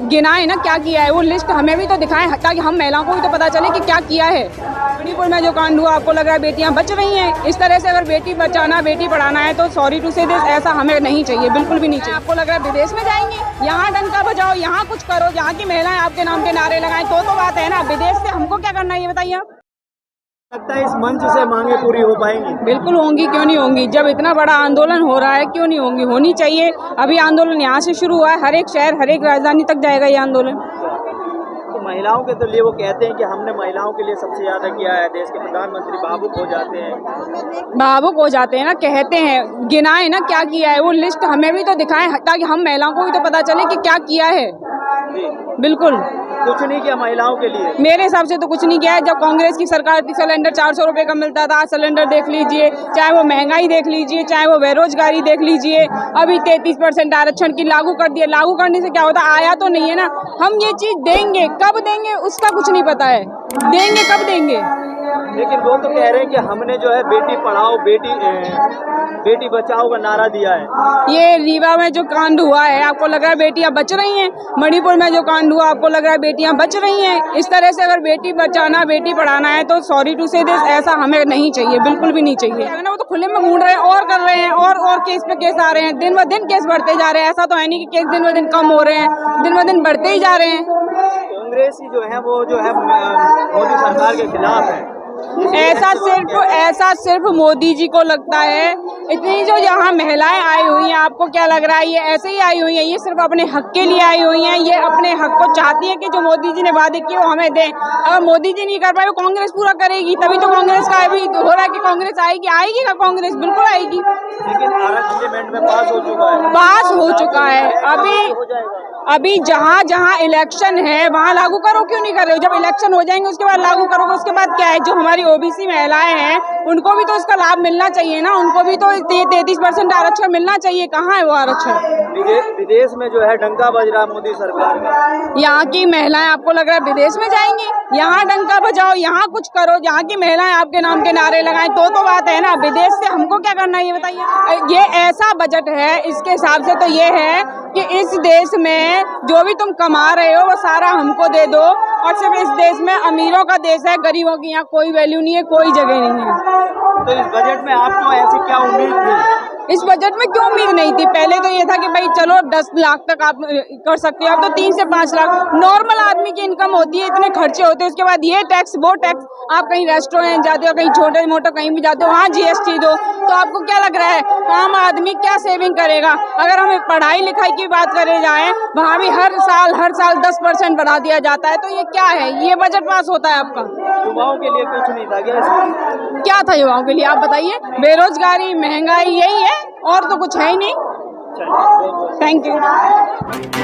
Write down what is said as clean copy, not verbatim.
गिना है ना क्या किया है, वो लिस्ट हमें भी तो दिखाएं ताकि हम महिलाओं को भी तो पता चले कि क्या किया है। मणिपुर में जो कांड हुआ, आपको लग रहा है बेटियां बच रही हैं। इस तरह से अगर बेटी बचाना, बेटी पढ़ाना है तो सॉरी टू से दिस, ऐसा हमें नहीं चाहिए, बिल्कुल भी नहीं चाहिए। आपको लग रहा है विदेश में जाएंगे, यहाँ डंका बजाओ, यहाँ कुछ करो, यहाँ की महिलाएं आपके नाम के नारे लगाएं तो बात है ना। विदेश से हमको क्या करना है ये बताइए आप। लगता है इस मंच से मांगे पूरी हो पाएंगी? बिल्कुल होंगी, क्यों नहीं होंगी। जब इतना बड़ा आंदोलन हो रहा है, क्यों नहीं होंगी, होनी चाहिए। अभी आंदोलन यहाँ से शुरू हुआ है, हर एक शहर, हर एक राजधानी तक जाएगा ये आंदोलन। तो महिलाओं के तो लिए वो कहते हैं कि हमने महिलाओं के लिए सबसे ज्यादा किया है, देश के प्रधानमंत्री भावुक हो जाते हैं। भावुक हो जाते हैं ना, कहते हैं, गिना है ना क्या किया है, वो लिस्ट हमें भी तो दिखाएं ताकि हम महिलाओं को भी तो पता चले कि क्या किया है। बिल्कुल कुछ नहीं किया महिलाओं के लिए, मेरे हिसाब से तो कुछ नहीं किया है। जब कांग्रेस की सरकार थी, सिलेंडर 400 रुपए का मिलता था, सिलेंडर देख लीजिए, चाहे वो महंगाई देख लीजिए, चाहे वो बेरोजगारी देख लीजिए। अभी 33% आरक्षण की लागू कर दिया। लागू करने से क्या होता, आया तो नहीं है ना। हम ये चीज देंगे, कब देंगे उसका कुछ नहीं पता है, देंगे कब देंगे। लेकिन वो तो कह रहे हैं कि हमने जो है बेटी पढ़ाओ बेटी बचाओ का नारा दिया है। ये रीवा में जो कांड हुआ है, आपको लग रहा है बेटियां बच रही हैं। मणिपुर में जो कांड हुआ, आपको लग रहा है बेटियां बच रही हैं। इस तरह से अगर बेटी बचाना, बेटी पढ़ाना है तो सॉरी टू से दिस, ऐसा हमें नहीं चाहिए, बिल्कुल भी नहीं चाहिए। अगर ना वो तो खुले में घूम रहे हैं और कर रहे हैं, और केस पे केस आ रहे हैं, दिन ब दिन केस बढ़ते जा रहे हैं। ऐसा तो है नहीं कि केस दिन ब दिन कम हो रहे हैं, दिन ब दिन बढ़ते ही जा रहे हैं। कांग्रेसी जो है वो जो है मोदी सरकार के खिलाफ है। ऐसा सिर्फ मोदी जी को लगता है। इतनी जो यहाँ महिलाएं आई हुई हैं, आपको क्या लग रहा है ये ऐसे ही आई हुई हैं? ये सिर्फ अपने हक के लिए आई हुई हैं। ये अपने हक को चाहती है कि जो मोदी जी ने वादे किए वो हमें दें। अगर मोदी जी नहीं कर पाए, वो कांग्रेस पूरा करेगी, तभी तो कांग्रेस का अभी हो रहा है कि कांग्रेस आएगी ना, कांग्रेस बिल्कुल आएगी। लेकिन पार्लियामेंट में पास हो चुका है, अभी जहाँ जहाँ इलेक्शन है वहाँ लागू करो, क्यों नहीं कर रहे हो? जब इलेक्शन हो जाएंगे उसके बाद लागू करोगे। उसके बाद क्या है, जो हमारी ओबीसी महिलाएं हैं उनको भी तो इसका लाभ मिलना चाहिए ना, उनको भी तो 33% आरक्षण मिलना चाहिए। कहाँ है वो आरक्षण? विदेश में जो है डंका बज रहा मोदी सरकार का। यहाँ की महिलाएं, आपको लग रहा है विदेश में जाएंगी, यहाँ डंका बजाओ, यहाँ कुछ करो, यहाँ की महिलाएं आपके नाम के नारे लगाएं तो बात है ना। विदेश से हमको क्या करना है ये बताइए। ये ऐसा बजट है, इसके हिसाब से तो ये है कि इस देश में जो भी तुम कमा रहे हो वो सारा हमको दे दो, और सिर्फ इस देश में अमीरों का देश है, गरीबों की यहाँ कोई वैल्यू नहीं है, कोई जगह नहीं है। तो इस बजट में आपको ऐसी क्या उम्मीद थी? इस बजट में क्यों उम्मीद नहीं थी? पहले तो ये था कि भाई चलो 10 लाख तक आप कर सकते हो, अब तो 3 से 5 लाख नॉर्मल आदमी की इनकम होती है, इतने खर्चे होते हैं। उसके बाद ये टैक्स वो टैक्स, आप कहीं रेस्टोरेंट जाते हो, कहीं छोटे मोटे कहीं भी जाते हो, वहाँ GST दो। तो आपको क्या लग रहा है आम आदमी क्या सेविंग करेगा? अगर हम पढ़ाई लिखाई की बात करे जाए, वहाँ भी हर साल 10% बढ़ा दिया जाता है। तो ये क्या है, ये बजट पास होता है आपका? युवाओं के लिए कुछ नहीं था क्या था युवाओं के लिए आप बताइए? बेरोजगारी, महंगाई, यही है, और तो कुछ है ही नहीं। Thank you.